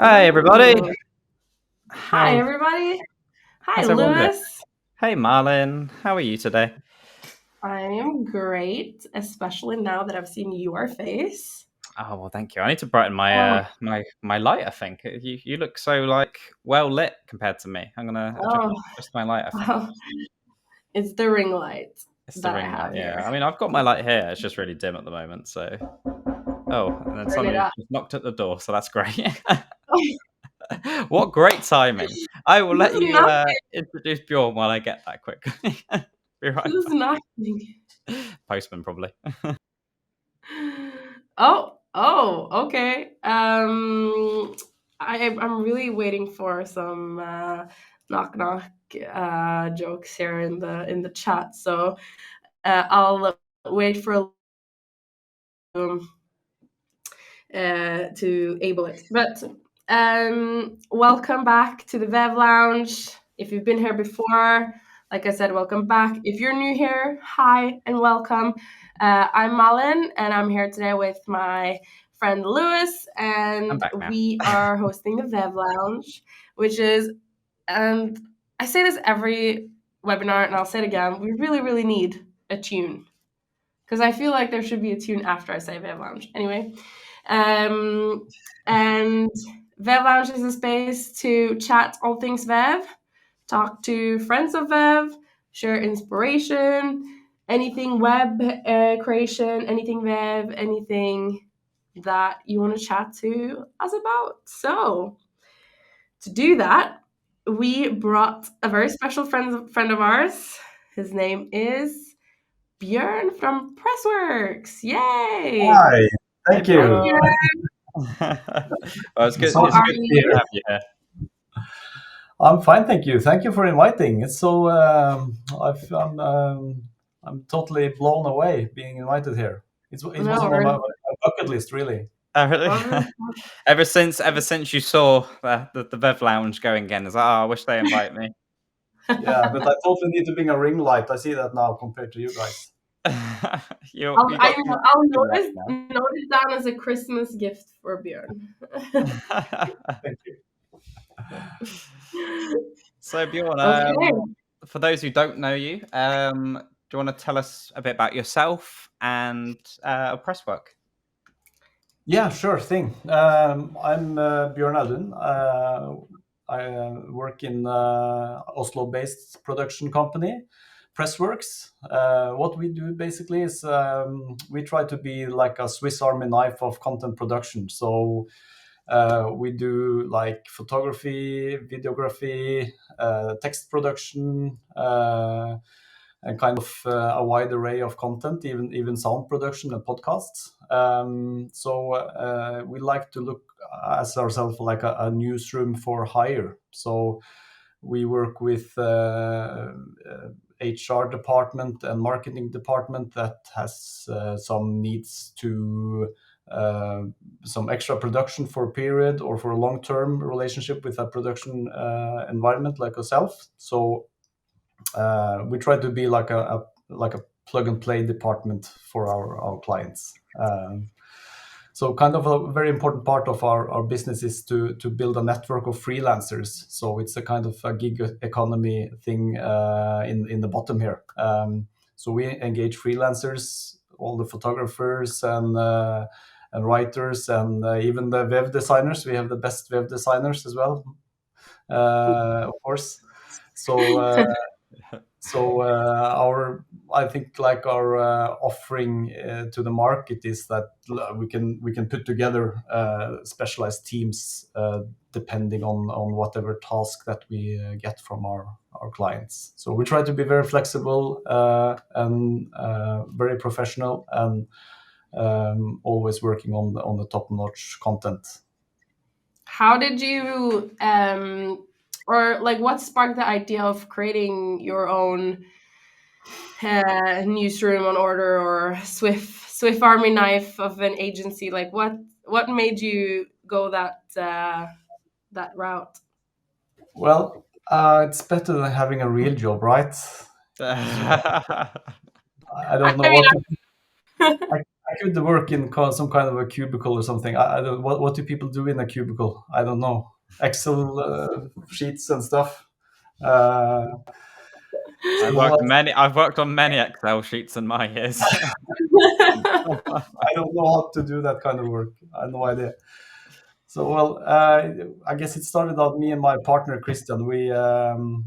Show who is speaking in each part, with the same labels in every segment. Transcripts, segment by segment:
Speaker 1: Hi, everybody.
Speaker 2: Ooh. Hi, everybody. Hi,
Speaker 1: How's everyone doing?
Speaker 2: Lewis.
Speaker 1: Hey, Marlin. How are you today?
Speaker 2: I am great, especially now that I've seen your face.
Speaker 1: Oh well, thank you. I need to brighten my
Speaker 2: Oh,
Speaker 1: my light. I think you look so like well lit compared to me. I'm gonna
Speaker 2: oh,
Speaker 1: adjust my light. I think
Speaker 2: oh. It's the ring light
Speaker 1: it's the
Speaker 2: that I
Speaker 1: ring light.
Speaker 2: have
Speaker 1: Yeah,
Speaker 2: here.
Speaker 1: I mean I've got my light here. It's just really dim at the moment. So and then
Speaker 2: Turn it
Speaker 1: somebody
Speaker 2: up.
Speaker 1: just knocked at the door. So that's great. What great timing! I will
Speaker 2: This
Speaker 1: let
Speaker 2: is
Speaker 1: you
Speaker 2: not.
Speaker 1: introduce Bjorn while I get that quickly. Be right
Speaker 2: This is
Speaker 1: back.
Speaker 2: nothing.
Speaker 1: Postman probably.
Speaker 2: Oh, okay. I'm really waiting for some knock knock jokes here in the chat. So I'll wait for to able it. But welcome back to the Vev Lounge. If you've been here before, like I said, welcome back. If you're new here, hi and welcome. I'm Malin, and I'm here today with my friend Lewis,
Speaker 1: I'm
Speaker 2: and
Speaker 1: back now.
Speaker 2: we are hosting the Vev Lounge, which is, and I say this every webinar, and I'll say it again, we really, really need a tune. Because I feel like there should be a tune after I say Vev Lounge. Anyway, and Vev Lounge is a space to chat all things Vev, talk to friends of Vev, share inspiration, anything web creation, anything Vev, anything that you want to chat to us about. So, to do that, we brought a very special friend of ours. His name is Björn from Pressworks. Yay!
Speaker 3: Hi,
Speaker 1: Hey,
Speaker 3: thank
Speaker 2: Hi,
Speaker 3: you.
Speaker 1: Bjorn.
Speaker 2: Björn.
Speaker 1: Well, it's good.
Speaker 3: So
Speaker 2: How
Speaker 1: It's
Speaker 3: good
Speaker 2: are
Speaker 3: to
Speaker 1: good
Speaker 3: be
Speaker 2: you?
Speaker 1: to
Speaker 3: here.
Speaker 1: have you here.
Speaker 3: I'm fine, thank you. Thank you for inviting. It's so I'm totally blown away being invited here. It
Speaker 2: No,
Speaker 3: wasn't on my bucket list, really.
Speaker 1: Oh, really?
Speaker 2: we're
Speaker 1: Ever since you saw the Bev Lounge going again, it's like, oh, I wish they invite me.
Speaker 3: Yeah, but I totally need to bring a ring light. I see that now compared to you guys.
Speaker 1: You got two
Speaker 2: I'll
Speaker 1: ring lights
Speaker 2: note it down as a Christmas gift for Björn.
Speaker 1: now.
Speaker 3: Thank you.
Speaker 1: So Bjorn,
Speaker 2: Okay.
Speaker 1: for those who don't know you, do you want to tell us a bit about yourself and Presswork?
Speaker 3: Yeah, sure thing. I'm Björn Audunn. I work in Oslo-based production company, Pressworks. What we do basically is we try to be like a Swiss Army knife of content production. So we do like photography, videography, text production, and kind of a wide array of content, even sound production and podcasts. So we like to look as ourselves like a newsroom for hire. So we work with HR department and marketing department that has some needs to some extra production for a period or for a long-term relationship with a production environment like ourselves. So we try to be like a plug and play department for our clients. So kind of a very important part of our business is to build a network of freelancers. So it's a kind of a gig economy thing in the bottom here. So we engage freelancers, all the photographers and writers, and even the web designers. We have the best web designers as well, of course. So our I think like our offering to the market is that we can put together specialized teams depending on whatever task that we get from our clients. So we try to be very flexible and very professional and always working on the top notch content.
Speaker 2: How did you or like what sparked the idea of creating your own newsroom on order or Swift Army knife of an agency? Like what made you go that route?
Speaker 3: Well, it's better than having a real job, right? So I don't know
Speaker 2: I mean,
Speaker 3: what to, I could work in some kind of a cubicle or something. I don't. What do people do in a cubicle? I don't know. Excel sheets and stuff. Uh,
Speaker 1: I've worked on many Excel sheets in my years.
Speaker 3: I don't know how to do that kind of work. I have no idea. So well, I guess it started out me and my partner Christian. We come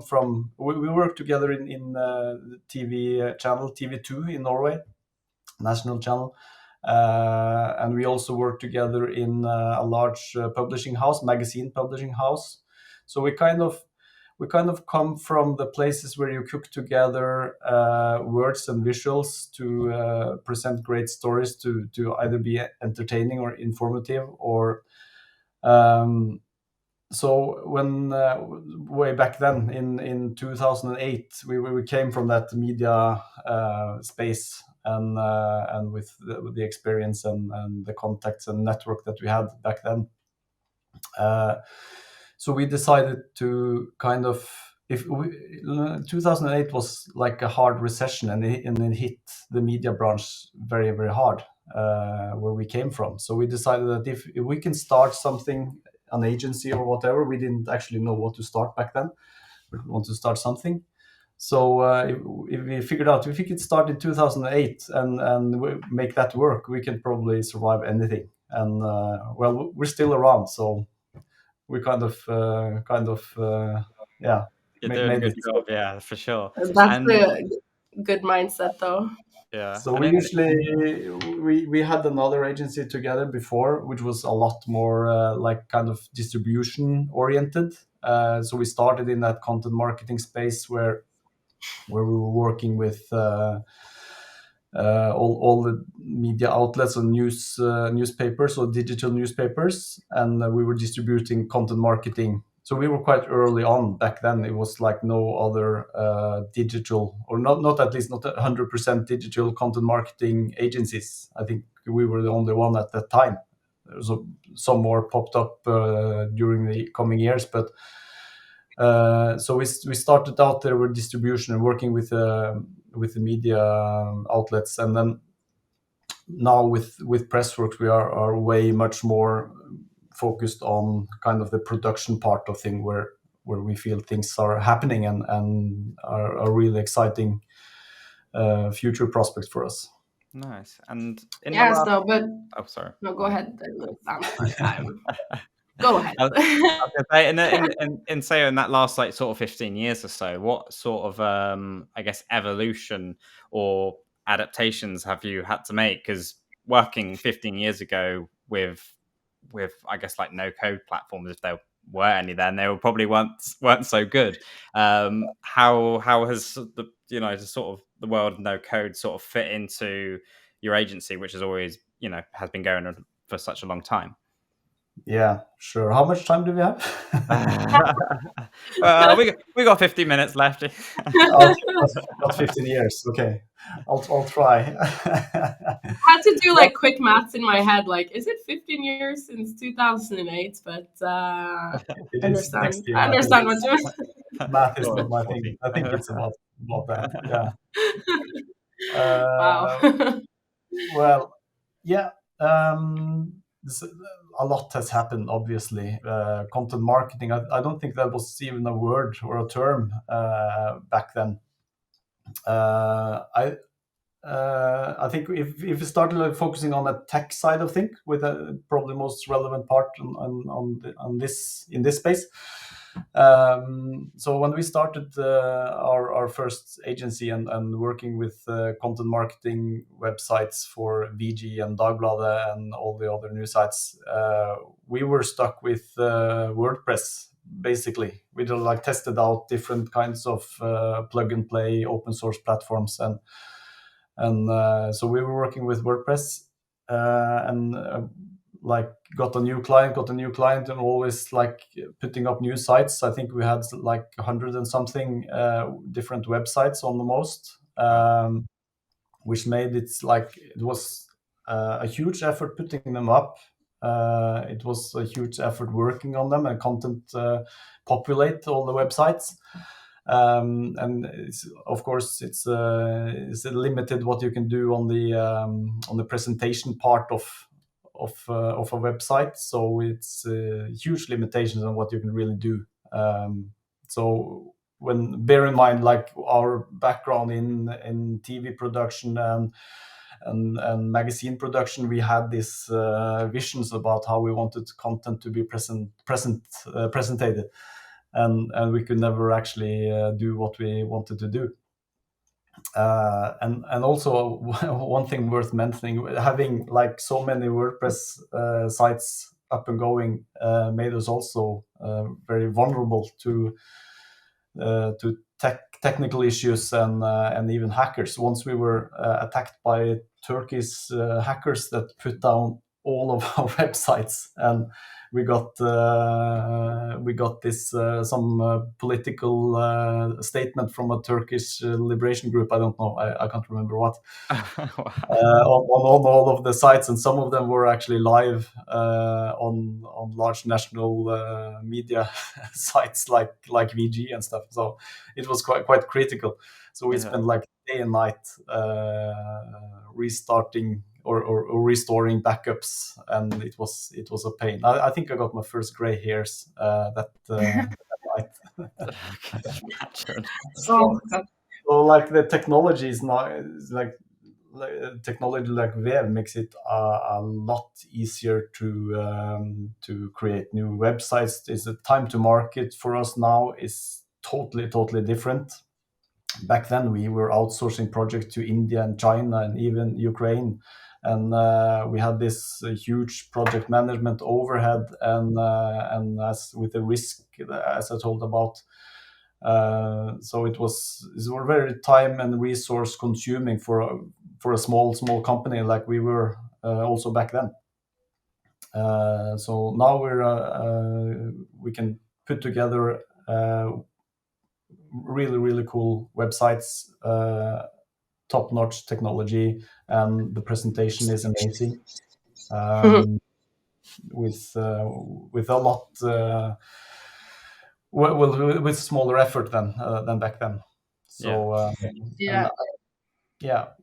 Speaker 3: from we work together in the TV channel TV2 in Norway, national channel, and we also work together in a large publishing house, magazine publishing house. So we kind of come from the places where you cook together words and visuals to present great stories to either be entertaining or informative or so when way back then in 2008 we came from that media space and with the experience and the contacts and network that we had back then. So we decided to kind of if we 2008 was like a hard recession and it hit the media branch very very hard where we came from. So we decided that if we can start something, an agency or whatever, we didn't actually know what to start back then, but we want to start something. So if we figured out if we could start in 2008 and make that work, we can probably survive anything. And well, we're still around, so we kind of yeah.
Speaker 1: You're doing a
Speaker 3: Made
Speaker 1: good
Speaker 3: it.
Speaker 1: job, yeah, for sure.
Speaker 2: That's
Speaker 1: And
Speaker 2: a good mindset, though.
Speaker 1: yeah,
Speaker 3: So
Speaker 1: and
Speaker 3: we usually we had another agency together before, which was a lot more like kind of distribution oriented. So we started in that content marketing space where we were working with all the media outlets and newspapers or digital newspapers, and we were distributing content marketing. So we were quite early on back then. It was like no other digital, or not at least not 100% digital content marketing agencies. I think we were the only one at that time. There was some more popped up during the coming years, but so we started out there with distribution and working with the media outlets, and then now with Pressworks we are way much more focused on kind of the production part of thing where we feel things are happening and are really exciting future prospects for us.
Speaker 1: nice. And in the
Speaker 2: Yeah,
Speaker 1: last,
Speaker 2: so, but
Speaker 1: oh, sorry.
Speaker 2: no, go ahead. Go ahead.
Speaker 1: I was gonna say, in say in that last like sort of 15 years or so, what sort of I guess evolution or adaptations have you had to make? Because working 15 years ago with I guess like no code platforms, if there were any then, they were probably weren't so good. How has the the sort of the world of no code sort of fit into your agency, which has always has been going on for such a long time?
Speaker 3: Yeah, sure. How much time do we have?
Speaker 1: We got 50 minutes left.
Speaker 3: Okay, not 15 years. Okay, I'll try.
Speaker 2: Had to do like quick maths in my head. Like, is it 15 years since 2008? But
Speaker 3: It is
Speaker 2: understand.
Speaker 3: next year.
Speaker 2: I understand what you mean.
Speaker 3: Math is
Speaker 1: Oh,
Speaker 3: not my
Speaker 1: 14.
Speaker 3: thing. I think it's about that. Yeah.
Speaker 2: Wow.
Speaker 3: Well, yeah. this- a lot has happened. Obviously, content marketing. I don't think that was even a word or a term back then. I think if we started like focusing on the tech side of things, with probably most relevant part on this in this space. So when we started our first agency and working with content marketing websites for VG and Dagbladet and all the other news sites, we were stuck with WordPress. Basically, we like tested out different kinds of plug and play open source platforms, and so we were working with WordPress and like got a new client and always like putting up new sites. I think we had like 100 and something different websites on the most, which made it like it was a huge effort putting them up. It was a huge effort working on them and content populate all the websites. And of course it's limited what you can do on the presentation part of a website. So it's huge limitations on what you can really do. So when bear in mind like our background in TV production and magazine production, we had these visions about how we wanted content to be presented, and we could never actually do what we wanted to do. And also one thing worth mentioning, having like so many WordPress sites up and going made us also very vulnerable to technical issues and even hackers. Once we were attacked by Turkish hackers that put down all of our websites, and we got this some political statement from a Turkish liberation group. I don't know. I can't remember what. On all of the sites, and some of them were actually live on large national media sites like VG and stuff. So it was quite critical. So we spent like day and night restarting or restoring backups, and it was a pain. I think I got my first gray hairs that night. So like the technology is now like technology like Web makes it a lot easier to create new websites. Is the time to market for us now is totally different. Back then we were outsourcing projects to India and China and even Ukraine, and we had this huge project management overhead, and as with the risk as I told about. So it were very time and resource consuming for a small company like we were also back then. So now we can put together really cool websites, top-notch technology, and the presentation is amazing. With a lot with smaller effort than back then. So yeah.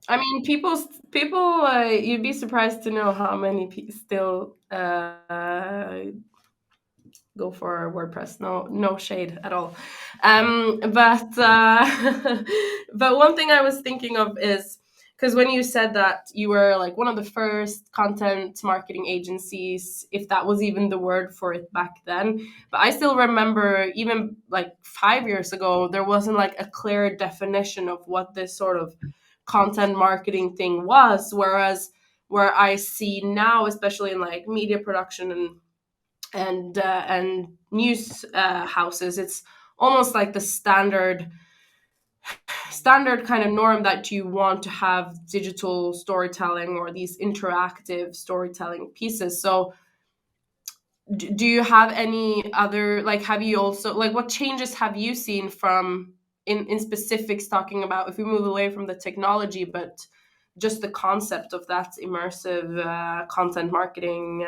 Speaker 2: I mean, people. You'd be surprised to know how many still go for WordPress. No shade at all. But but one thing I was thinking of is, because when you said that you were like one of the first content marketing agencies, if that was even the word for it back then, but I still remember even like 5 years ago, there wasn't like a clear definition of what this sort of content marketing thing was. Whereas where I see now, especially in like media production and news houses, it's almost like the standard kind of norm that you want to have digital storytelling or these interactive storytelling pieces. So do you have any other, like, have you also, like, what changes have you seen from in specifics, talking about if we move away from the technology but just the concept of that immersive content marketing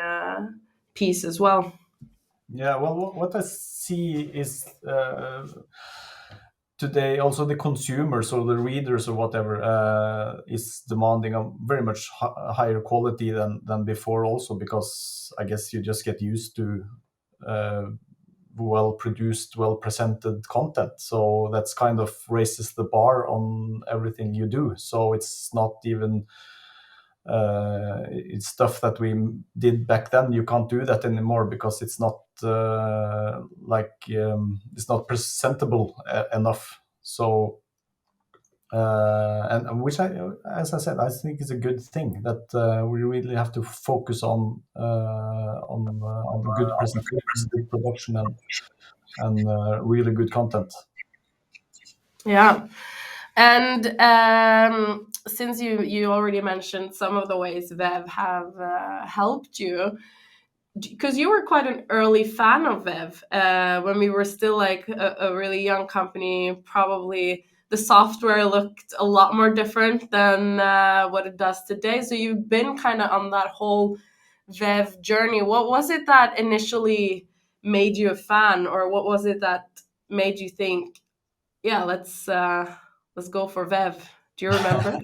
Speaker 2: piece as well?
Speaker 3: Yeah, well, what I see is today also the consumers or the readers or whatever is demanding a very much higher quality than before, also because I guess you just get used to well produced, well presented content. So that's kind of raises the bar on everything you do. So it's not even it's stuff that we did back then. You can't do that anymore because it's not it's not presentable enough. So and which as I said, I think is a good thing that we really have to focus on the good presentation, good production, and really good content.
Speaker 2: Yeah. And since you already mentioned some of the ways Vev have helped you, because you were quite an early fan of Vev when we were still like a really young company, probably the software looked a lot more different than what it does today. So you've been kind of on that whole Vev journey. What was it that initially made you a fan, or what was it that made you think, yeah, let's go for Vev. Do you remember?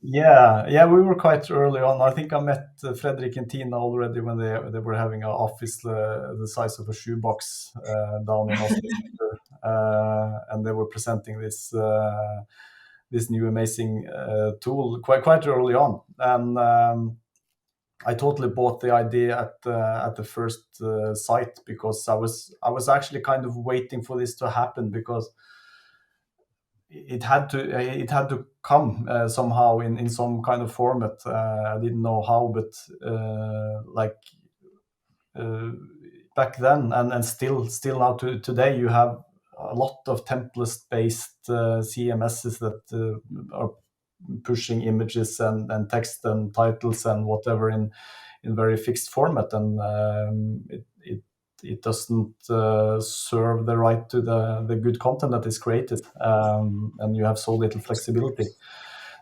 Speaker 3: Yeah, we were quite early on. I think I met Fredrik and Tina already when they were having an office the size of a shoebox down in Oslo Center, and they were presenting this new amazing tool quite early on, and I totally bought the idea at the first site, because I was actually kind of waiting for this to happen, because it had to come somehow in some kind of format. I didn't know how, but like uh, back then, and still now today, you have a lot of template based CMSs that are pushing images and text and titles and whatever in very fixed format, and it doesn't serve the right to the good content that is created, and you have so little flexibility.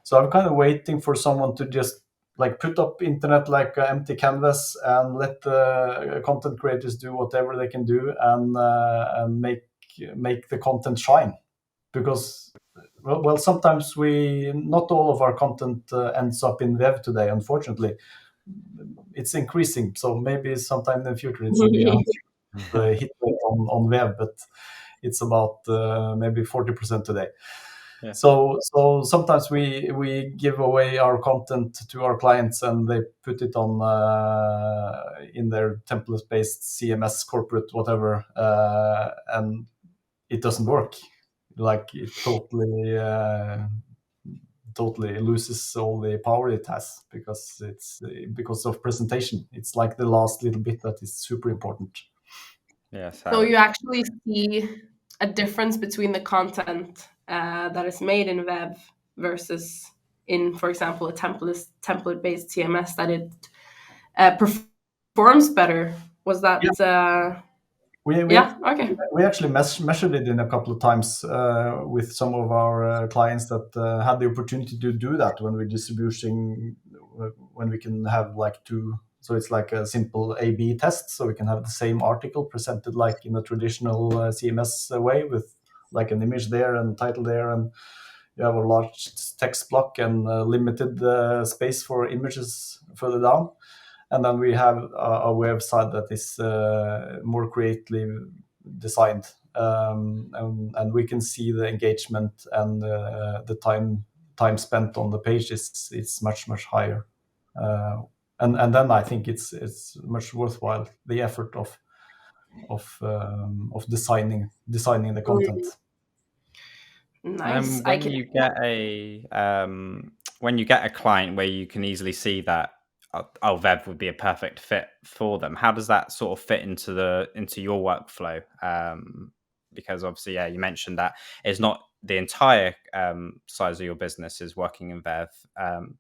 Speaker 3: So I'm kind of waiting for someone to just like put up internet like an empty canvas and let the content creators do whatever they can do, and make the content shine. Because well, sometimes not all of our content ends up in web today, unfortunately. It's increasing, so maybe sometime in the future it will be a hit rate on web, but it's about maybe 40% today.
Speaker 1: Yeah.
Speaker 3: So sometimes we give away our content to our clients, and they put it on in their template-based CMS, corporate, whatever, and it doesn't work. Like it totally loses all the power it has, because it's because of presentation. It's like the last little bit that is super important.
Speaker 1: Yeah,
Speaker 2: So
Speaker 1: sadly.
Speaker 2: you actually see a difference between the content that is made in web versus in, for example, a template-based TMS, that it performs better. Was that?
Speaker 3: We
Speaker 2: Yeah. Okay.
Speaker 3: we actually measured it in a couple of times with some of our clients that had the opportunity to do that when we're distributing, when we can have like two. So it's like a simple A/B test. So we can have the same article presented like in a traditional CMS way, with like an image there and title there, and you have a large text block and limited space for images further down. And then we have a website that is more creatively designed, and we can see the engagement, and the time spent on the page is much higher, and then I think it's much worthwhile, the effort of designing the content.
Speaker 2: Nice. I
Speaker 1: When
Speaker 2: can.
Speaker 1: you get when you get a client where you can easily see that Vev would be a perfect fit for them, how does that sort of fit into your workflow? Because obviously, yeah, you mentioned that it's not the entire size of your business is working in Vev,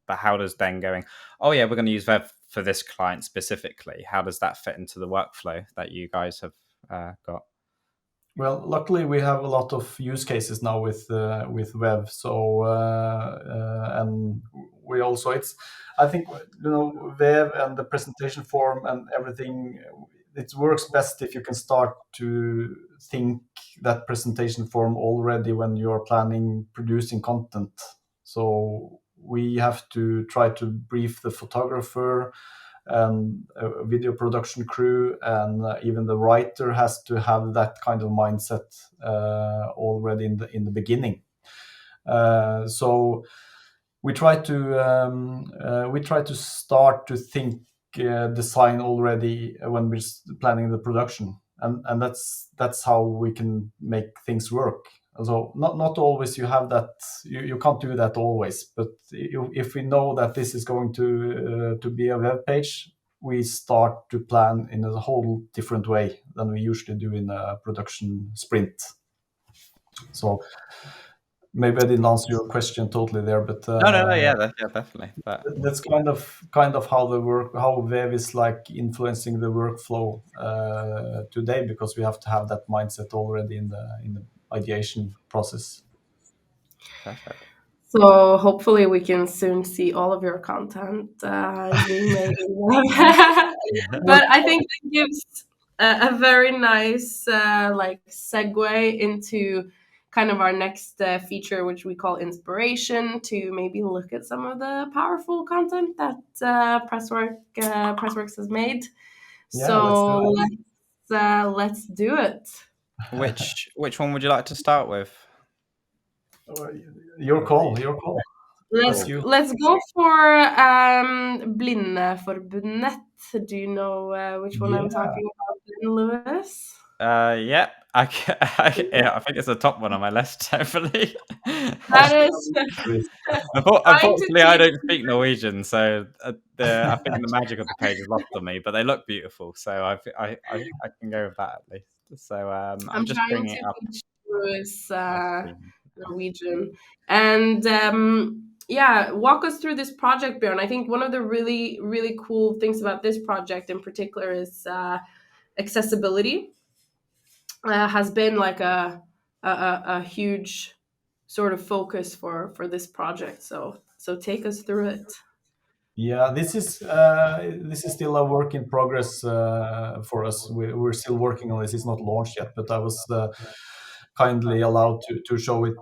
Speaker 1: but how does then going, oh yeah, we're going to use Vev for this client specifically? How does that fit into the workflow that you guys have got?
Speaker 3: Well, luckily we have a lot of use cases now with web. So and we also, it's, I think, web and the presentation form and everything. It works best if you can start to think that presentation form already when you are planning producing content. So we have to try to brief the photographer and a video production crew, and even the writer has to have that kind of mindset already in the beginning. So we try to start to think design already when we're planning the production, and that's how we can make things work. So not always you have that, you can't do that always, but if we know that this is going to be a web page, we start to plan in a whole different way than we usually do in a production sprint. So maybe I didn't answer your question totally there, but
Speaker 1: No, yeah, yeah, definitely. But
Speaker 3: that's kind of how Web is like influencing the workflow today, because we have to have that mindset already in the ideation process.
Speaker 1: perfect.
Speaker 2: So hopefully we can soon see all of your content is being made in web. But I think that gives a very nice like segue into kind of our next feature, which we call inspiration, to maybe look at some of the powerful content that Pressworks has made.
Speaker 3: Yeah, let's do
Speaker 2: So
Speaker 3: it.
Speaker 2: let's do it.
Speaker 1: Which one would you like to start with?
Speaker 3: Your call. Your call.
Speaker 2: Let's
Speaker 3: You.
Speaker 2: let's go for Blindeforbundet. Do you know which one I'm
Speaker 3: Yeah.
Speaker 2: talking about, Lewis?
Speaker 1: Yeah, yeah, I think it's the top one on my list, definitely.
Speaker 2: That is trying to
Speaker 1: Unfortunately, I
Speaker 2: teach.
Speaker 1: don't speak Norwegian, so I think the magic of the page is lost on me. But they look beautiful, so I can go with that at least. So I'm
Speaker 2: I'm
Speaker 1: just
Speaker 2: trying
Speaker 1: bringing
Speaker 2: to
Speaker 1: it up
Speaker 2: teach Lewis
Speaker 1: on my screen.
Speaker 2: Norwegian, and yeah, walk us through this project, Björn. I think one of the really cool things about this project in particular is accessibility. Has been like a huge sort of focus for this project. So take us through it.
Speaker 3: Yeah, this is still a work in progress for us. We're still working on this. It's not launched yet, but I was kindly allowed to show it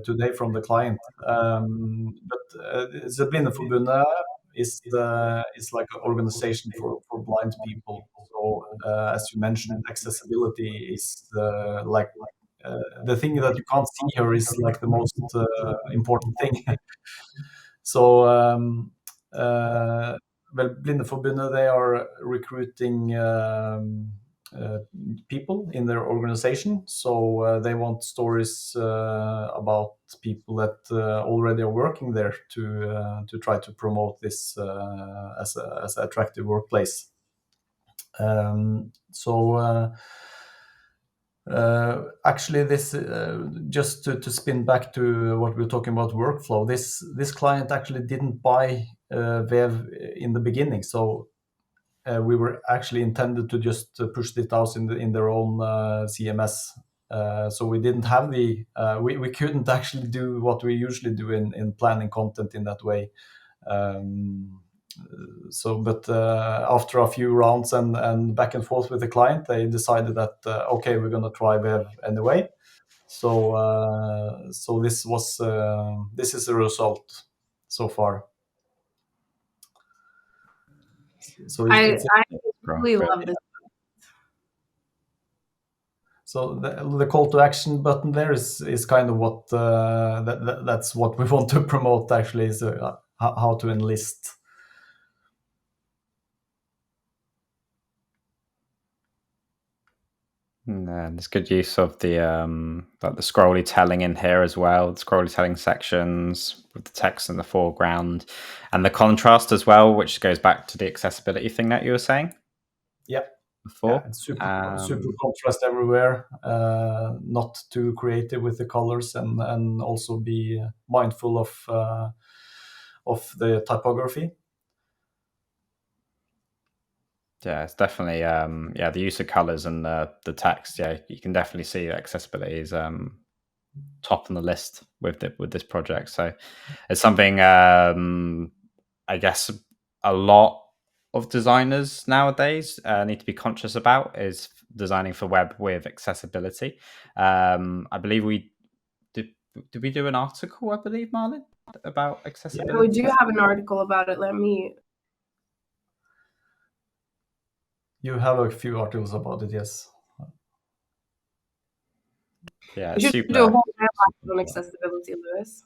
Speaker 3: today from the client. The Blindeforbundet is like an organization for blind people. So as you mentioned, accessibility is the thing that you can't see here is like the most important thing. So well, Blindeforbundet, they are recruiting people in their organization. So they want stories about people that already are working there to try to promote this as an attractive workplace. Actually, this just to spin back to what we were talking about workflow. This client actually didn't buy Vev in the beginning, so we were actually intended to just push it out in their own CMS. So we didn't have we couldn't actually do what we usually do in planning content in that way. But after a few rounds and back and forth with the client, they decided that okay, we're going to try Vev anyway. So this is the result so far. So it's
Speaker 2: I really love this.
Speaker 3: so the call to action button there is kind of what that's what we want to promote actually, is how to enlist.
Speaker 1: And there's good use of the like the scrolly telling in here as well. The scrolly telling sections with the text in the foreground, and the contrast as well, which goes back to the accessibility thing that you were saying.
Speaker 3: Yeah.
Speaker 1: Before.
Speaker 3: Yeah, super contrast everywhere. Not too creative with the colors, and also be mindful of the typography.
Speaker 1: Yeah, it's definitely the use of colors and the text. Yeah, you can definitely see accessibility is top on the list with this project. So it's something I guess a lot of designers nowadays need to be conscious about, is designing for web with accessibility. I believe we did we do an article, I believe, Marlon, about accessibility?
Speaker 2: Yeah, we do have an article about it.
Speaker 3: You have a few articles about it, yes.
Speaker 1: Yeah,
Speaker 2: We should
Speaker 1: super.
Speaker 2: do a whole web on accessibility, Lewis.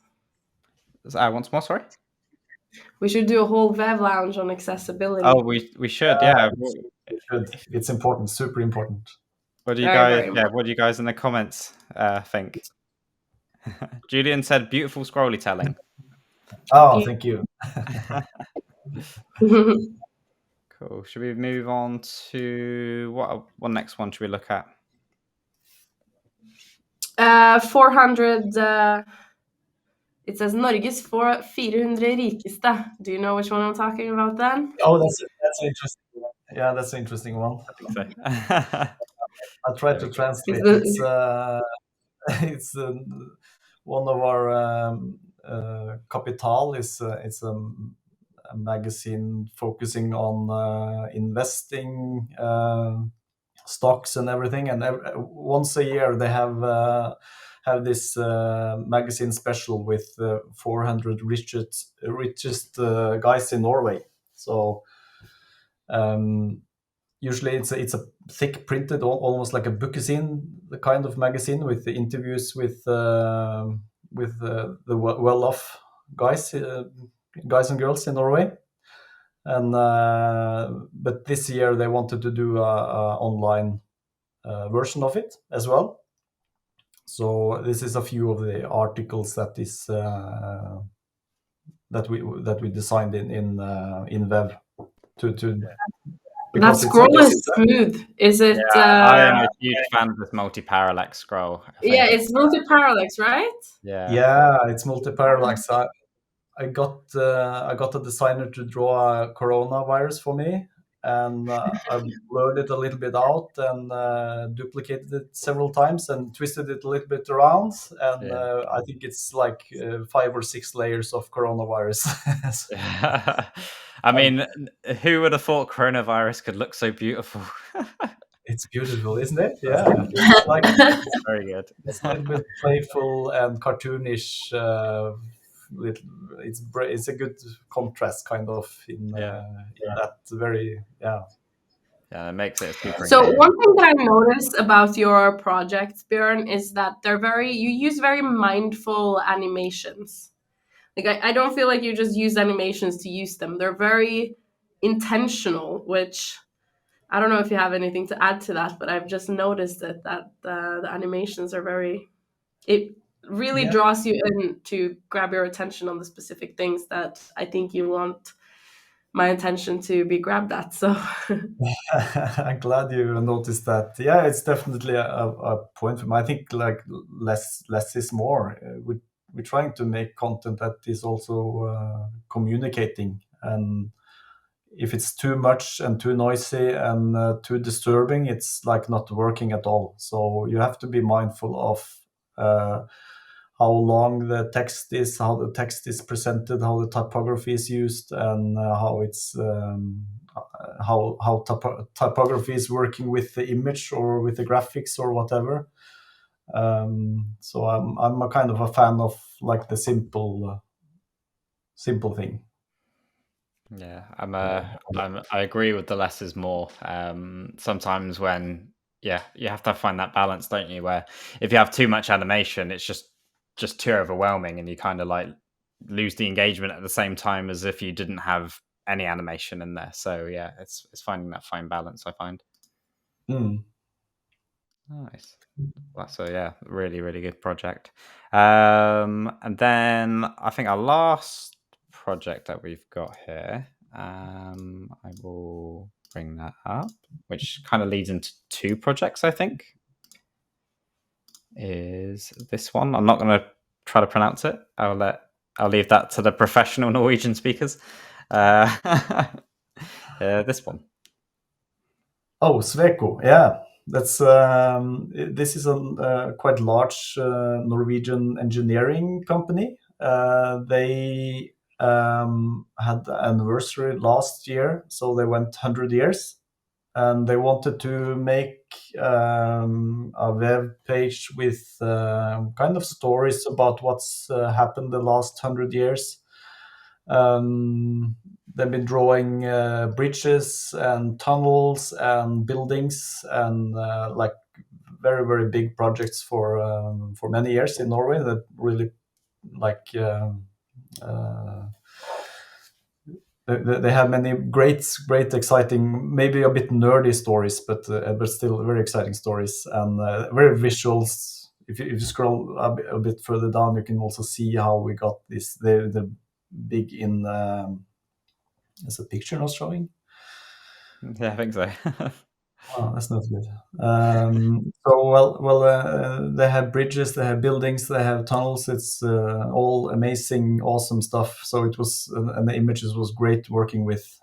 Speaker 1: Once more, sorry.
Speaker 2: We should do a whole web lounge on accessibility.
Speaker 1: Oh, we should, yeah.
Speaker 3: We should. It's important, super important.
Speaker 1: What do you
Speaker 2: Very,
Speaker 1: guys?
Speaker 2: very
Speaker 1: Yeah, what do you guys in the comments think? Julian said, "Beautiful scrolly telling."
Speaker 3: Oh, thank you.
Speaker 1: Cool. Should we move on to what next one should we look at?
Speaker 2: 400. It says Norges 400 rikeste. Do you know which one I'm talking about then?
Speaker 3: Oh, that's interesting. Yeah, that's an interesting one.
Speaker 1: I think so.
Speaker 3: I'll try to translate. It's one of our Capital is it's a magazine focusing on investing stocks and everything. And once a year they have this magazine special with 400 richest guys in Norway. So usually it's a thick printed, almost like a bookazine, the kind of magazine with the interviews with the well-off guys, guys and girls in Norway. And but this year they wanted to do a online version of it as well. So this is a few of the articles that is that we designed in Web to
Speaker 2: That scroll is smooth. Is it?
Speaker 1: Yeah, I am a huge fan of this multi-parallax scroll.
Speaker 2: Yeah, it's multi-parallax, right?
Speaker 3: Yeah, it's multi-parallax. I got a designer to draw a coronavirus for me, and I blurred it a little bit out and duplicated it several times and twisted it a little bit around. And I think it's like 5 or 6 layers of coronavirus.
Speaker 1: I mean, who would have thought coronavirus could look so beautiful?
Speaker 3: It's beautiful, isn't it? Yeah, it's like
Speaker 1: It's very good.
Speaker 3: It's a little bit playful and cartoonish. It's a good contrast, kind of, in that very
Speaker 1: Yeah, it makes it super.
Speaker 2: So one thing that I noticed about your project, Björn, is that you use very mindful animations. Like I don't feel like you just use animations to use them. They're very intentional, which I don't know if you have anything to add to that, but I've just noticed that the animations are very. It really draws you in to grab your attention on the specific things that I think you want my attention to be grabbed at. So
Speaker 3: I'm glad you noticed that. Yeah, it's definitely a point for me. I think like less is more. We're trying to make content that is also communicating, and if it's too much and too noisy and too disturbing, it's like not working at all. So you have to be mindful of how long the text is, how the text is presented, how the typography is used, and how it's how typography is working with the image or with the graphics or whatever. So I'm a kind of a fan of like the simple thing.
Speaker 1: Yeah, I agree with the less is more. Sometimes when you have to find that balance, don't you? Where if you have too much animation, it's just too overwhelming, and you kind of like lose the engagement at the same time as if you didn't have any animation in there. So yeah, it's finding that fine balance, I find. Nice. That's a really, really good project. And then I think our last project that we've got here, I will bring that up, which kind of leads into 2 projects, I think, is this one. I'm not going to try to pronounce it. I'll leave that to the professional Norwegian speakers. This one.
Speaker 3: Oh, Sweco, yeah. That's this is a quite large Norwegian engineering company. They had the anniversary last year, so they went 100 years, and they wanted to make a web page with kind of stories about what's happened the last 100 years. They've been drawing bridges and tunnels and buildings and like very, very big projects for many years in Norway that really like they have many great, exciting, maybe a bit nerdy stories, but still very exciting stories and very visuals. If you scroll a bit further down, you can also see how we got this. The big in. Is a picture not showing?
Speaker 1: Yeah, I think so.
Speaker 3: Oh, that's not good. So they have bridges, they have buildings, they have tunnels. It's all amazing, awesome stuff. So it was, and the images was great working with,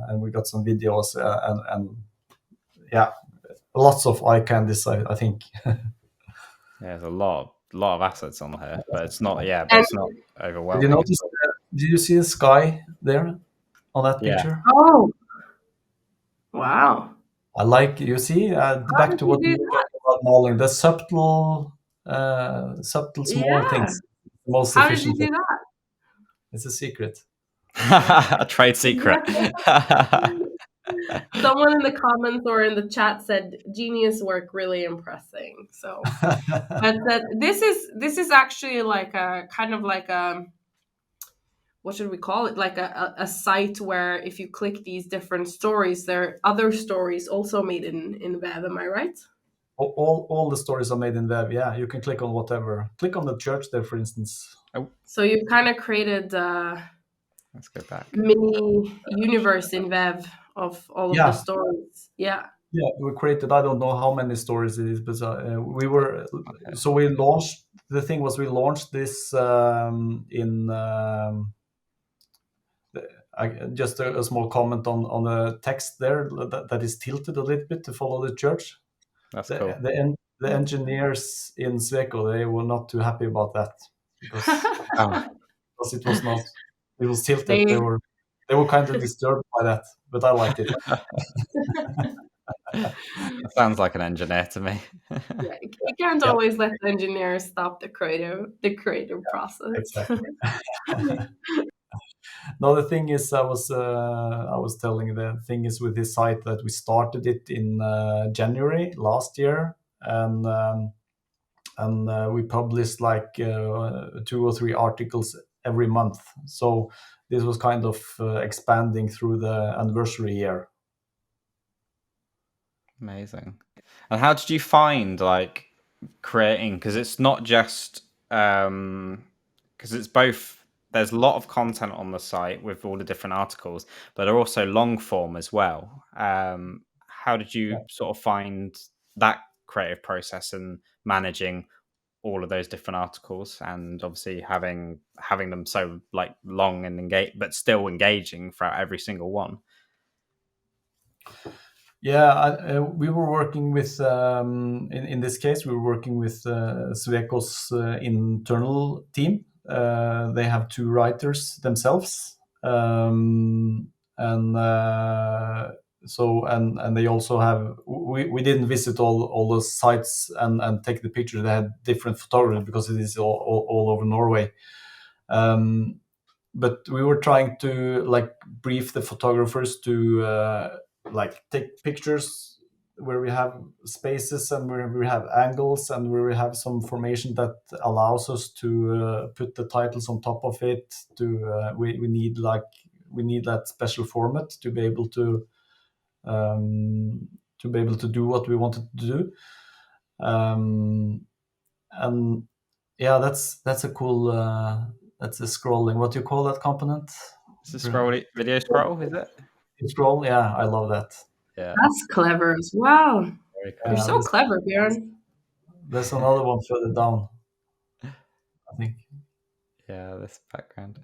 Speaker 3: and we got some videos and yeah, lots of eye candies. I think.
Speaker 1: Yeah, there's a lot of assets on here, but it's not. Yeah, but it's not overwhelming.
Speaker 3: Did you notice? Did you see the sky there on that picture?
Speaker 2: Oh, wow!
Speaker 3: I like, you see, back
Speaker 2: did
Speaker 3: to
Speaker 2: you
Speaker 3: what we
Speaker 2: do
Speaker 3: were
Speaker 2: that?
Speaker 3: talking about mauling, the subtle small
Speaker 2: Yeah.
Speaker 3: things, the most
Speaker 2: How did you
Speaker 3: efficient way.
Speaker 2: do that?
Speaker 3: It's a secret.
Speaker 1: A trade secret.
Speaker 2: Someone in the comments or in the chat said genius work, really impressing. So, but this is actually like a kind of like a, what should we call it? Like a site where if you click these different stories, there are other stories also made in web. Am I right?
Speaker 3: All the stories are made in web. Yeah, you can click on whatever. Click on the church there, for instance.
Speaker 2: So you've kind of created
Speaker 1: Let's go back.
Speaker 2: mini universe in web of all of the stories. Yeah.
Speaker 3: Yeah, we created, I don't know how many stories it is, but we were,
Speaker 1: Okay.
Speaker 3: so we launched, the thing was we launched this in, just a small comment on the text there that is tilted a little bit to follow the church.
Speaker 1: That's cool.
Speaker 3: The engineers in Sweco, they were not too happy about that because it was not, it was tilted. They were kind of disturbed by that, but I liked it.
Speaker 1: That sounds like an engineer to me.
Speaker 2: Yeah, you can't always let the engineers stop the creative process.
Speaker 3: Exactly. No, the thing is, I was telling, the thing is with this site that we started it in January last year, and we published like 2 or 3 articles every month. So this was kind of expanding through the anniversary year.
Speaker 1: Amazing. And how did you find like creating? Because it's not just because it's both. There's a lot of content on the site with all the different articles, but they're also long form as well. How did you sort of find that creative process and managing all of those different articles, and obviously having them so like long and but still engaging throughout every single one?
Speaker 3: Yeah, we were working with, in this case, we were working with Sweco's internal team. They have 2 writers themselves, and so and they also have. We didn't visit all the sites and take the pictures. They had different photographers because it is all over Norway. But we were trying to like brief the photographers to like take pictures where we have spaces and where we have angles and where we have some formation that allows us to put the titles on top of it. We need that special format to be able to do what we wanted to do. And yeah, that's a cool. That's a scrolling. What do you call that component?
Speaker 1: It's a video scroll, is it?
Speaker 3: Scroll. Yeah, I love that.
Speaker 1: Yeah,
Speaker 2: That's clever as well.
Speaker 1: very cool.
Speaker 2: You're so clever, Björn.
Speaker 3: There's another one further down, I think.
Speaker 1: Yeah, this background.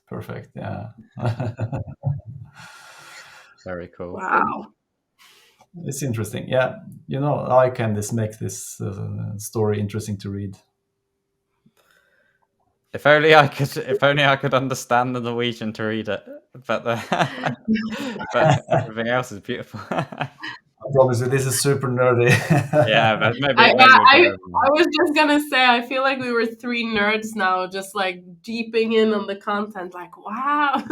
Speaker 3: Perfect. Yeah.
Speaker 1: Very cool.
Speaker 2: Wow.
Speaker 3: It's interesting. Yeah, I can make this story interesting to read.
Speaker 1: If only I could understand the Norwegian to read it, but but everything else is beautiful.
Speaker 3: I promise you, this is super nerdy.
Speaker 1: Yeah, but maybe
Speaker 2: I
Speaker 1: I
Speaker 2: was just gonna say, I feel like we were 3 nerds now, just like deeping in on the content. Like, wow.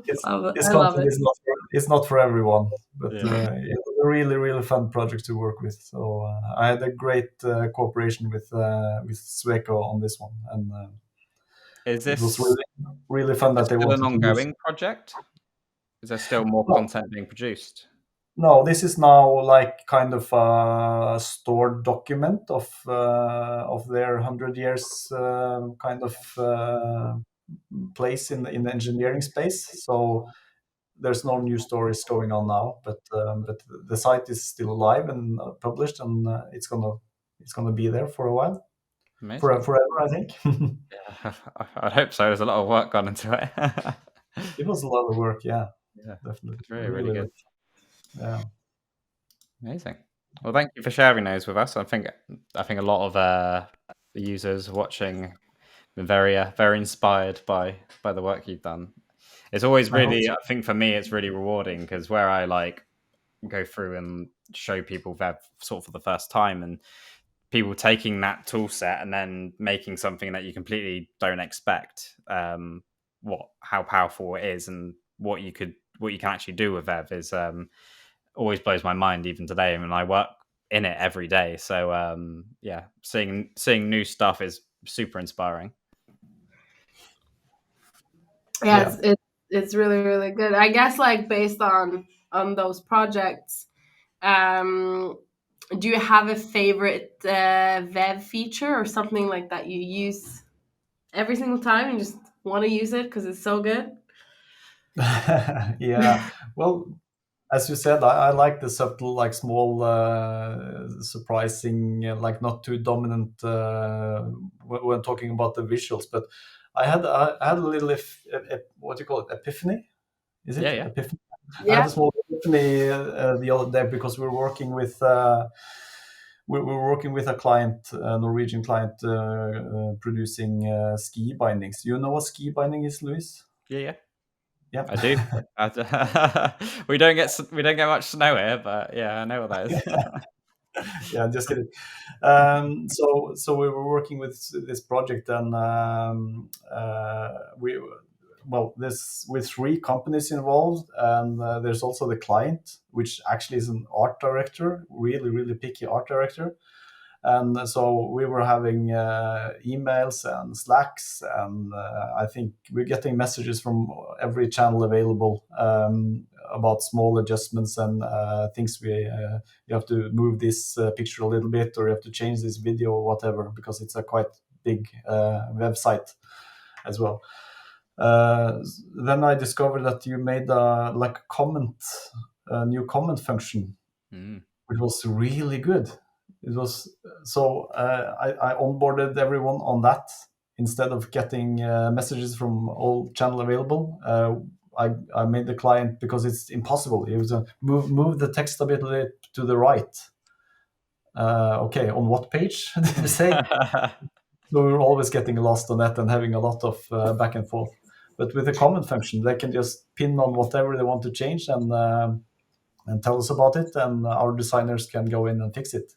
Speaker 3: This
Speaker 2: I love
Speaker 3: content
Speaker 2: it.
Speaker 3: is not for everyone, but
Speaker 1: Yeah.
Speaker 3: it was a really fun project to work with. So I had a great cooperation with Sweco on this one, and
Speaker 1: Is
Speaker 3: it was
Speaker 1: this
Speaker 3: really fun that they
Speaker 1: still an
Speaker 3: wanted to use.
Speaker 1: ongoing project? Is there still more content being produced?
Speaker 3: No, this is now like kind of a stored document of their 100 years kind of place in the engineering space. So there's no new stories going on now, but the site is still alive and published, and it's gonna be there for a while,
Speaker 1: Amazing.
Speaker 3: forever, I think.
Speaker 1: Yeah, I'd hope so. There's a lot of work gone into it.
Speaker 3: It was a lot of work, yeah,
Speaker 1: Yeah,
Speaker 3: definitely,
Speaker 1: it's really good.
Speaker 3: Yeah.
Speaker 1: Amazing. Well, thank you for sharing those with us. I think a lot of the users watching have been very inspired by the work you've done. it's always
Speaker 3: I hope
Speaker 1: really,
Speaker 3: so.
Speaker 1: I think for me, it's really rewarding because where I like go through and show people Vev sort of for the first time and people taking that tool set and then making something that you completely don't expect how powerful it is and what you can actually do with Vev is always blows my mind even today. I mean, I work in it every day, so yeah, seeing new stuff is super inspiring.
Speaker 2: Yeah, it's really, really good. I guess like based on those projects, do you have a favorite Vev feature or something like that you use every single time and just want to use it because it's so good?
Speaker 3: Yeah. Well, as you said, I like the subtle, like small, surprising, like not too dominant when talking about the visuals. But I had a little, what do you call it, epiphany? Is it
Speaker 1: Yeah.
Speaker 3: epiphany? I had
Speaker 2: Yeah.
Speaker 3: a small epiphany the other day because we were working with a client, a Norwegian client, producing ski bindings. You know what ski binding is, Luis?
Speaker 1: Yeah.
Speaker 3: Yeah.
Speaker 1: I do. We don't get much snow here, but yeah, I know what that is.
Speaker 3: Yeah, just kidding. So we were working with this project, and this with 3 companies involved, and there's also the client, which actually is an art director, really, really picky art director. And so we were having emails and Slacks, and I think we're getting messages from every channel available about small adjustments and things you have to move this picture a little bit, or you have to change this video or whatever, because it's a quite big website as well. Then I discovered that you made like a new comment function, which was really good. It was so I onboarded everyone on that instead of getting messages from all channel available. I made the client, because it's impossible. It was move the text a bit to the right. Okay, on what page did you say? So we were always getting lost on that and having a lot of back and forth. But with the comment function, they can just pin on whatever they want to change and tell us about it, and our designers can go in and fix it.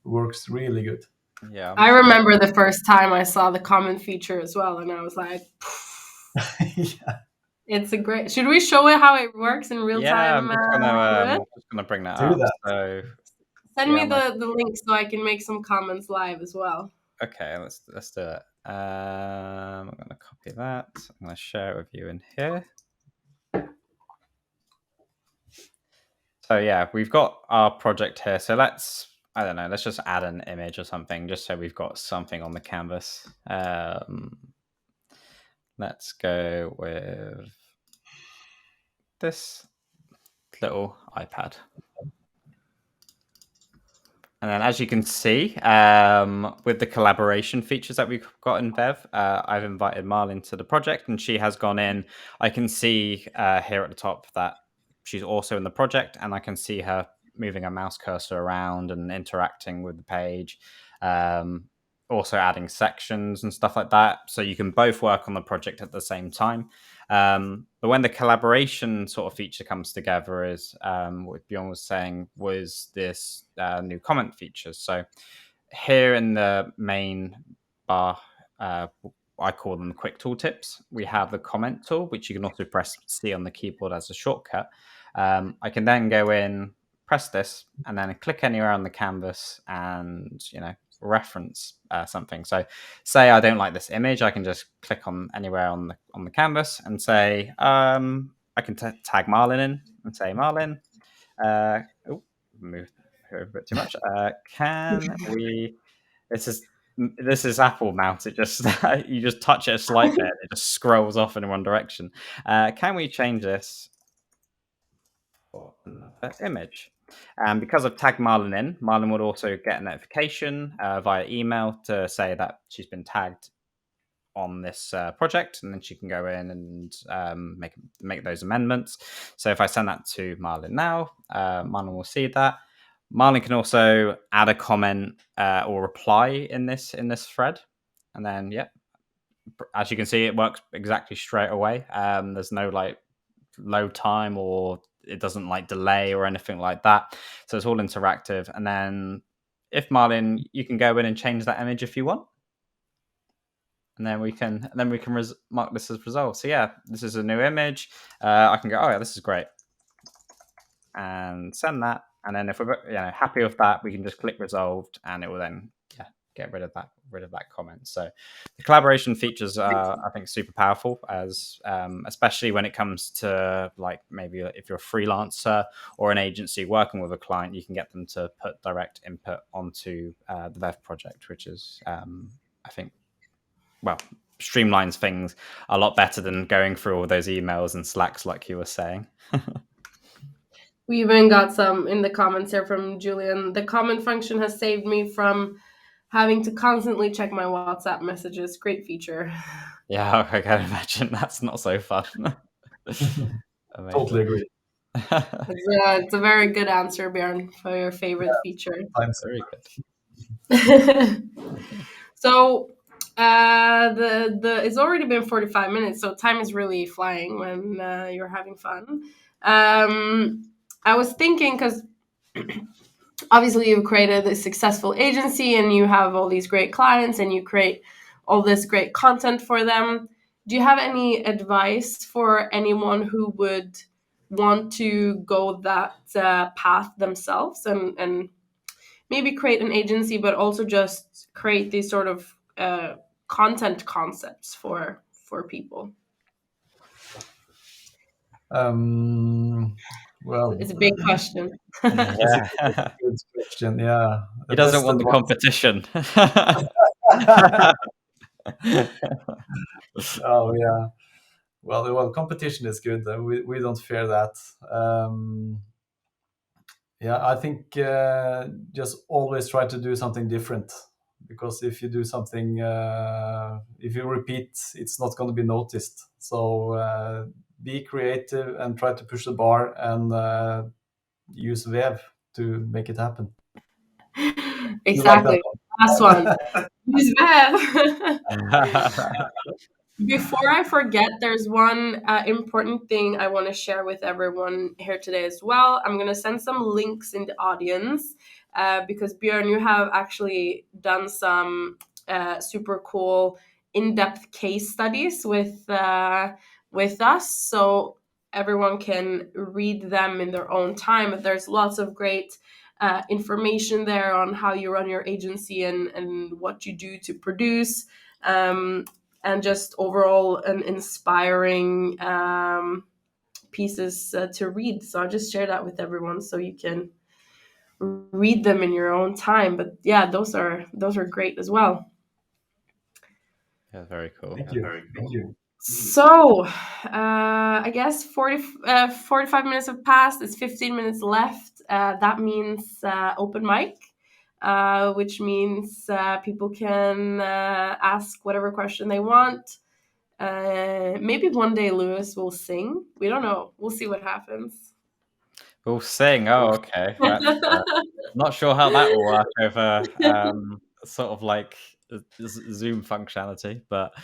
Speaker 3: Works really good.
Speaker 1: Yeah,
Speaker 2: I remember the first time I saw the comment feature as well, and I was like,
Speaker 3: Yeah.
Speaker 2: it's a great. Should we show it how it works in real
Speaker 1: yeah.
Speaker 2: time?
Speaker 1: I'm just gonna bring that
Speaker 3: Do
Speaker 1: up.
Speaker 3: that.
Speaker 1: So
Speaker 2: Send
Speaker 1: yeah,
Speaker 2: me the link so I can make some comments live as well.
Speaker 1: okay, let's do it. I'm gonna copy that. I'm gonna share it with you in here. So yeah, we've got our project here. So let's just add an image or something, just so we've got something on the canvas. Let's go with this little iPad. And then, as you can see, with the collaboration features that we've got in Vev, I've invited Marlin to the project, and she has gone in. I can see here at the top that she's also in the project, and I can see her moving her mouse cursor around and interacting with the page, also adding sections and stuff like that. So you can both work on the project at the same time. But when the collaboration sort of feature comes together, is what Bjorn was saying, was this new comment features. So here in the main bar, I call them quick tooltips. We have the comment tool, which you can also press C on the keyboard as a shortcut. I can then go in, press this, and then click anywhere on the canvas and, reference something. So say I don't like this image, I can just click on anywhere on the canvas and say, I can tag Marlin in and say, Marlin, move here a bit too much. Can we, this is Apple Mouse. It just, you just touch it a slight bit, it just scrolls off in one direction. Can we change this for another image? And because I've tagged Marlin in, Marlin would also get a notification via email to say that she's been tagged on this project, and then she can go in and make those amendments. So if I send that to Marlin now, Marlin will see that. Marlin can also add a comment or reply in this thread, and then as you can see, it works exactly straight away. There's no like load time, or it doesn't like delay or anything like that. So it's all interactive. And then if Marlin, you can go in and change that image if you want. And then we can mark this as resolved. So yeah, this is a new image. I can go, oh yeah, this is great, and send that. And then if we're happy with that, we can just click resolved, and it will then get rid of that comment. So the collaboration features are, I think, super powerful, as especially when it comes to like maybe if you're a freelancer or an agency working with a client, you can get them to put direct input onto the Vev project, which is I think, well, streamlines things a lot better than going through all those emails and Slacks like you were saying.
Speaker 2: We even got some in the comments here from Julian. The comment function has saved me from having to constantly check my WhatsApp messages. Great feature.
Speaker 1: Yeah, I can imagine that's not so fun.
Speaker 3: Totally agree.
Speaker 2: It's a very good answer, Björn, for your favorite feature.
Speaker 1: Very good.
Speaker 2: So it's already been 45 minutes, so time is really flying when you're having fun. I was thinking, because obviously you've created a successful agency and you have all these great clients and you create all this great content for them. Do you have any advice for anyone who would want to go that path themselves and maybe create an agency, but also just create these sort of content concepts for people?
Speaker 3: Well,
Speaker 2: it's a big question.
Speaker 1: Yeah.
Speaker 3: Good question. Yeah,
Speaker 1: He doesn't want the competition.
Speaker 3: Oh yeah. Well, competition is good. We don't fear that. Yeah, I think just always try to do something different, because if you do something, if you repeat, it's not going to be noticed. So be creative and try to push the bar, and use Vev to make it happen.
Speaker 2: Exactly. Last one. Use Vev. Before I forget, there's one important thing I want to share with everyone here today as well. I'm going to send some links in the audience because, Björn, you have actually done some super cool in-depth case studies with us. So everyone can read them in their own time. But there's lots of great information there on how you run your agency and what you do to produce. And just overall an inspiring pieces to read. So I'll just share that with everyone so you can read them in your own time. But yeah, those are great as well.
Speaker 1: Yeah, very cool.
Speaker 3: Thank you.
Speaker 2: So I guess 45 minutes have passed. It's 15 minutes left. That means open mic. Which means people can ask whatever question they want. Maybe one day Lewis will sing. We don't know. We'll see what happens.
Speaker 1: We'll sing. Oh, okay. Not sure how that will work over sort of like Zoom functionality, but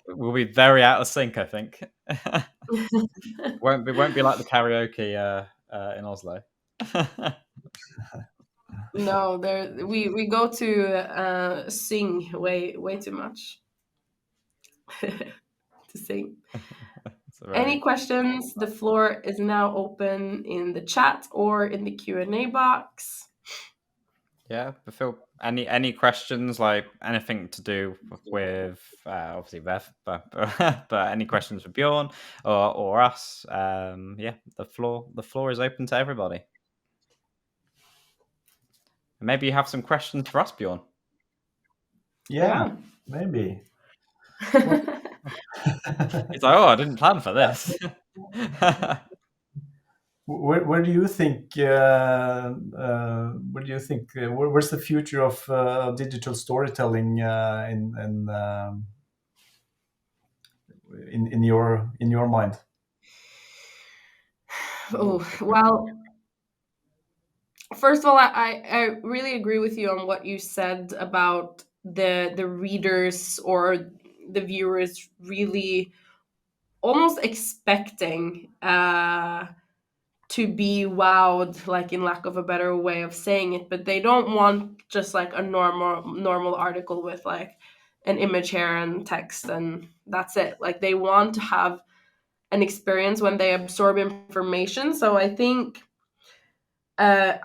Speaker 1: we'll be very out of sync, I think. won't be like the karaoke in Oslo.
Speaker 2: No, we go to sing way too much to sing. Any questions? The floor is now open in the chat or in the Q&A box.
Speaker 1: Yeah, but Phil, any questions, like anything to do with obviously Vev, but any questions for Björn or us? Yeah, the floor is open to everybody. Maybe you have some questions for us, Björn.
Speaker 3: Yeah. Maybe.
Speaker 1: It's like, oh, I didn't plan for this.
Speaker 3: Where do you think? Where's the future of digital storytelling in your mind?
Speaker 2: Oh, well, first of all, I really agree with you on what you said about the readers, or the viewer is really almost expecting to be wowed, like, in lack of a better way of saying it, but they don't want just like a normal article with like an image here and text and that's it. Like, they want to have an experience when they absorb information. So uh,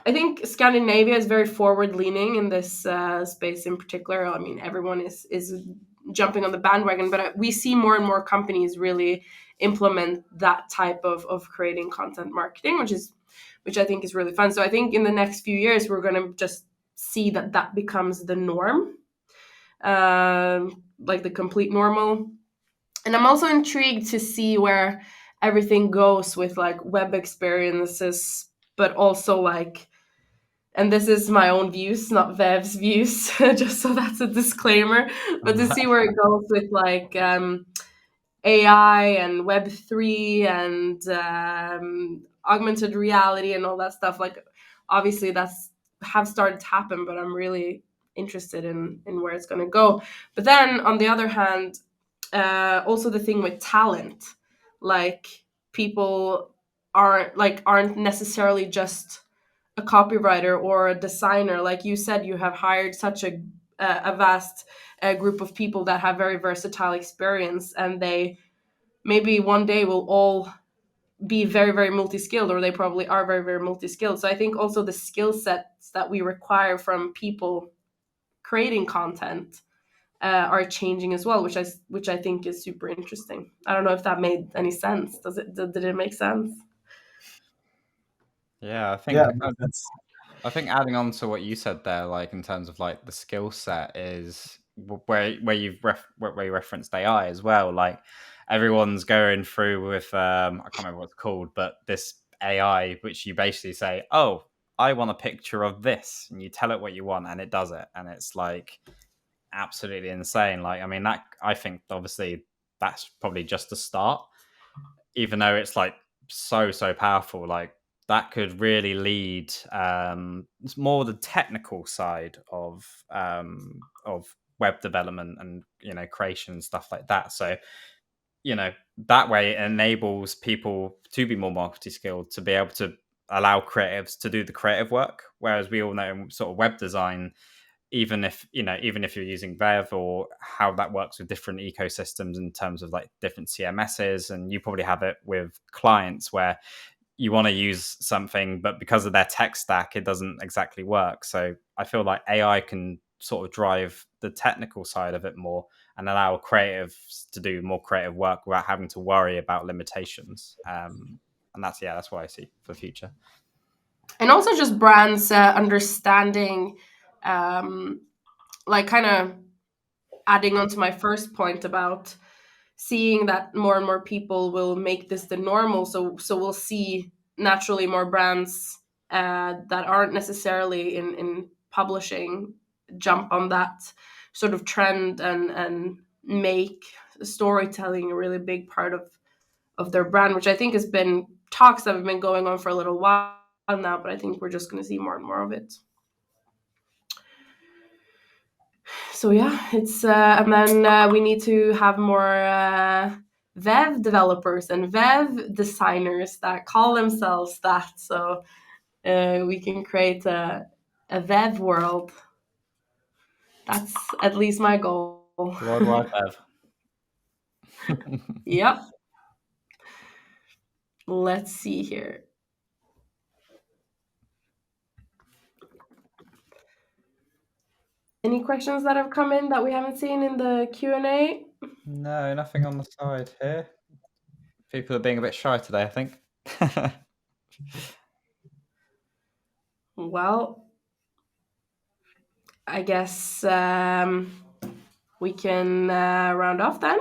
Speaker 2: I think Scandinavia is very forward leaning in this space in particular. I mean, everyone is jumping on the bandwagon, but we see more and more companies really implement that type of creating content marketing, which I think is really fun. So I think in the next few years we're going to just see that becomes the norm, like the complete normal. And I'm also intrigued to see where everything goes with like web experiences, but also like, and this is my own views, not Vev's views, just so that's a disclaimer, but to see where it goes with like AI and Web3 and augmented reality and all that stuff. Like, obviously that's have started to happen, but I'm really interested in where it's going to go. But then on the other hand, also the thing with talent, like, people aren't necessarily just a copywriter or a designer. Like you said, you have hired such a vast group of people that have very versatile experience, and they maybe one day will all be very very multi-skilled, or they probably are very very multi-skilled. So I think also the skill sets that we require from people creating content are changing as well, which I think is super interesting. I don't know if that made any sense. Did it make sense?
Speaker 1: Yeah,
Speaker 3: Yeah, that's
Speaker 1: I think adding on to what you said there, like in terms of like the skill set, is where where you referenced AI as well. Like, everyone's going through with I can't remember what it's called, but this AI which you basically say, "Oh, I want a picture of this," and you tell it what you want, and it does it, and it's like absolutely insane. Like, I mean, that, I think obviously that's probably just the start, even though it's like so powerful. Like, that could really lead it's more the technical side of web development and, you know, creation and stuff like that. So, you know, that way it enables people to be more multi-skilled, to be able to allow creatives to do the creative work, whereas we all know sort of web design, even if, you know, even if you're using Vev, or how that works with different ecosystems in terms of like different CMSs, and you probably have it with clients where you want to use something, but because of their tech stack, it doesn't exactly work. So I feel like AI can sort of drive the technical side of it more, and allow creatives to do more creative work without having to worry about limitations. And that's what I see for the future.
Speaker 2: And also just brands understanding, like, kind of adding on to my first point about seeing that more and more people will make this the normal. So we'll see naturally more brands that aren't necessarily in publishing jump on that sort of trend and make storytelling a really big part of their brand, which I think has been talks that have been going on for a little while now, but I think we're just going to see more and more of it. So yeah, it's and then we need to have more Vev developers and Vev designers that call themselves that, so we can create a Vev world. That's at least my goal.
Speaker 1: World Wide Web.
Speaker 2: Yep. Let's see here. Any questions that have come in that we haven't seen in the Q&A?
Speaker 1: No, nothing on the side here. People are being a bit shy today, I think.
Speaker 2: Well, I guess we can round off then.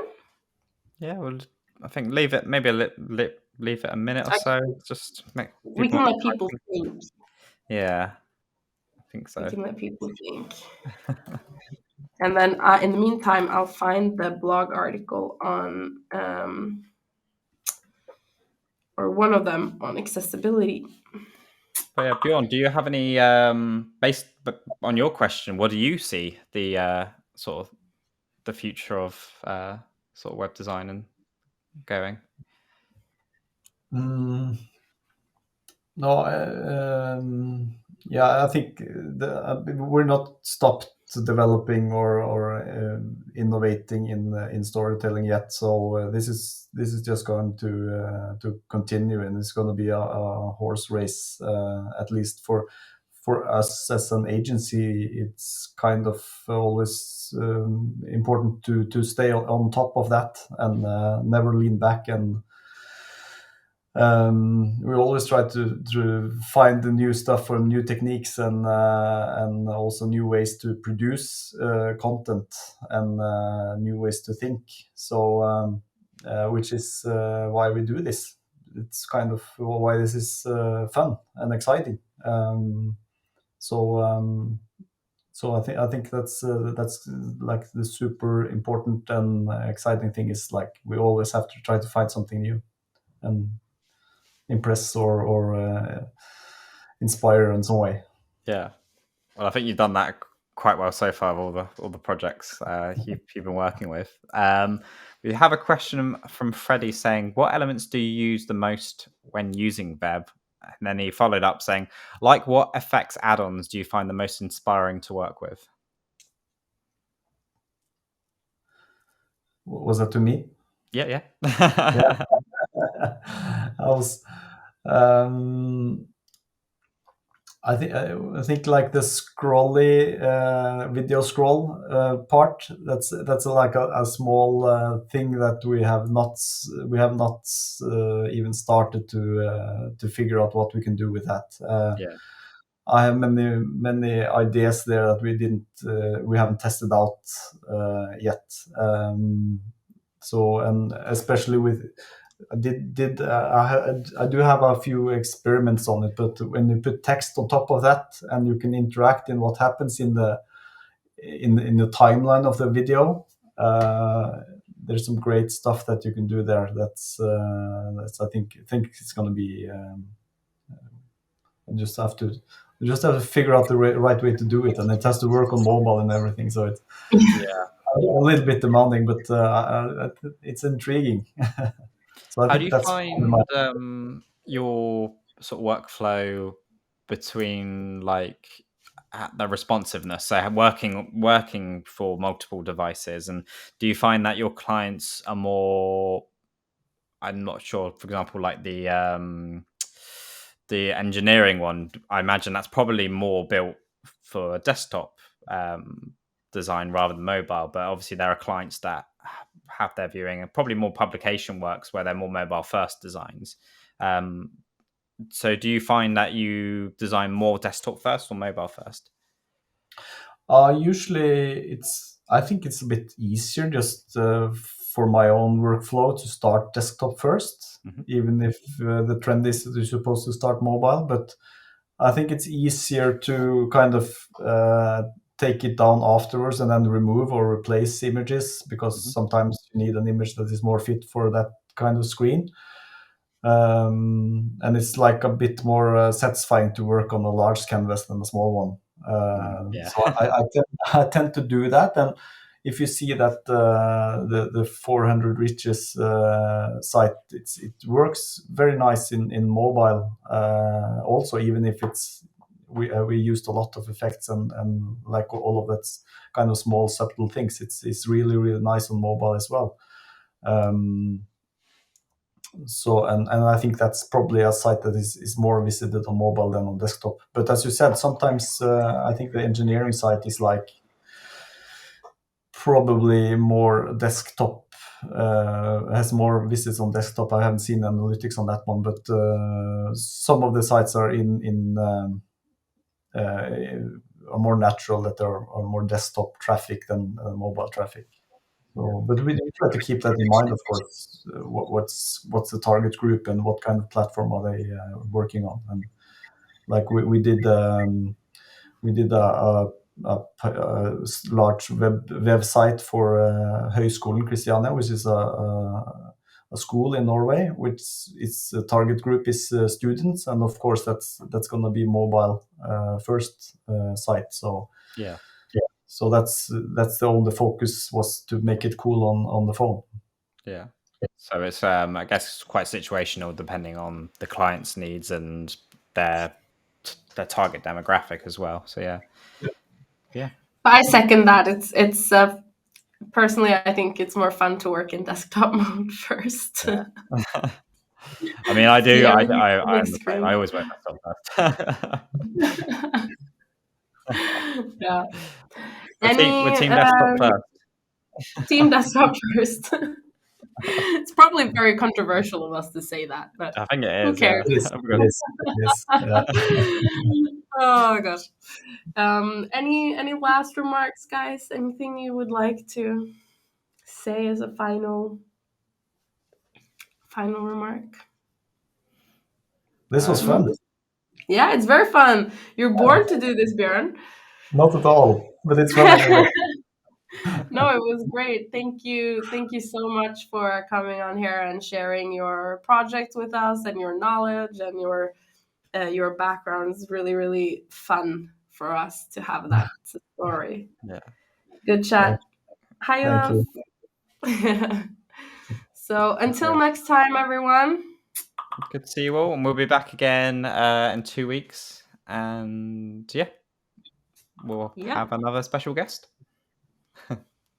Speaker 1: Yeah, well, I think leave it maybe leave it a minute or so. Just make
Speaker 2: We
Speaker 1: people
Speaker 2: can let people think.
Speaker 1: Yeah, I think so.
Speaker 2: We can let people think. And then in the meantime, I'll find the blog article on, or one of them on accessibility.
Speaker 1: But yeah, Bjorn, do you have any based on your question? What do you see the sort of the future of sort of web design and going?
Speaker 3: No, yeah, I think we're not stopped developing or innovating in storytelling yet. So this is just going to continue, and it's going to be a horse race, at least for us as an agency. It's kind of always important to stay on top of that and never lean back. And we always try to find the new stuff or new techniques and also new ways to produce content and new ways to think. So which is why we do this. It's kind of why this is fun and exciting. So I think that's like the super important and exciting thing is like we always have to try to find something new and impress or inspire in some way.
Speaker 1: Yeah, well, I think you've done that quite well so far of all the projects you've been working with. We have a question from Freddie saying, "What elements do you use the most when using Web?" And then he followed up saying, "Like what effects add-ons do you find the most inspiring to work with?"
Speaker 3: Was that to me?
Speaker 1: Yeah.
Speaker 3: Yeah. I was. I think like the scrolly video scroll part. That's like a small thing that we have not even started to figure out what we can do with that.
Speaker 1: Yeah.
Speaker 3: I have many ideas there that we haven't tested out yet. So and especially with I do have a few experiments on it, but when you put text on top of that and you can interact in what happens in the timeline of the video, there's some great stuff that you can do there. That's I think it's going to be. You just have to figure out the right way to do it, and it has to work on mobile and everything. So it's a little bit demanding, but it's intriguing. So I
Speaker 1: How do
Speaker 3: think
Speaker 1: you
Speaker 3: that's
Speaker 1: find your sort of workflow between like the responsiveness? So working for multiple devices, and do you find that your clients are more? I'm not sure. For example, like the engineering one, I imagine that's probably more built for desktop design rather than mobile. But obviously, there are clients that have their viewing and probably more publication works where they're more mobile first designs. So do you find that you design more desktop first or mobile first?
Speaker 3: Usually I think it's a bit easier just for my own workflow to start desktop first, even if the trend is that you're supposed to start mobile. But I think it's easier to kind of take it down afterwards and then remove or replace images, because sometimes you need an image that is more fit for that kind of screen. And it's like a bit more satisfying to work on a large canvas than a small one. So I tend to do that. And if you see that the 400 Riches site, it works very nice in mobile also, even if we used a lot of effects and like all of that kind of small subtle things. It's really nice on mobile as well. So and I think that's probably a site that is more visited on mobile than on desktop. But as you said, sometimes I think the engineering site is like probably more desktop, has more visits on desktop. I haven't seen analytics on that one, but some of the sites are are more natural, that are more desktop traffic than mobile traffic. So, but we try to keep that in mind, of course. What's the target group and what kind of platform are they working on? And like we did a large website for Høgskolen Kristiania, which is a school in Norway, which its target group is students, and of course that's going to be mobile first site. So
Speaker 1: yeah.
Speaker 3: So that's the only focus, was to make it cool on the phone.
Speaker 1: Yeah. So it's I guess quite situational depending on the client's needs and their target demographic as well. So yeah.
Speaker 2: I second that. It's personally, I think it's more fun to work in desktop mode first.
Speaker 1: Yeah. I mean, I do.
Speaker 2: See
Speaker 1: I'm
Speaker 2: everything on
Speaker 1: the
Speaker 2: big
Speaker 1: same.
Speaker 2: screen.
Speaker 1: I always work desktop first.
Speaker 2: Yeah.
Speaker 1: We're team desktop first.
Speaker 2: Team desktop first. It's probably very controversial of us to say that, but
Speaker 1: I think it
Speaker 2: who
Speaker 1: is.
Speaker 2: cares?
Speaker 1: Yeah.
Speaker 3: It is. Yeah.
Speaker 2: Oh gosh. Any last remarks, guys? Anything you would like to say as a final remark?
Speaker 3: This was fun.
Speaker 2: Yeah, it's very fun. You're born to do this, Björn.
Speaker 3: Not at all, but it's fun anyway.
Speaker 2: No, it was great. Thank you so much for coming on here and sharing your project with us and your knowledge and your background. It's really, really fun for us to have that story.
Speaker 1: Yeah.
Speaker 2: Good chat. Hi,
Speaker 3: Thank
Speaker 2: love. So until next time, everyone.
Speaker 1: Good to see you all, and we'll be back again in 2 weeks. And yeah, we'll have another special guest.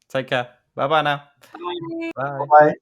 Speaker 1: Take care. Bye bye now.
Speaker 2: Bye.
Speaker 1: Bye.
Speaker 3: Bye.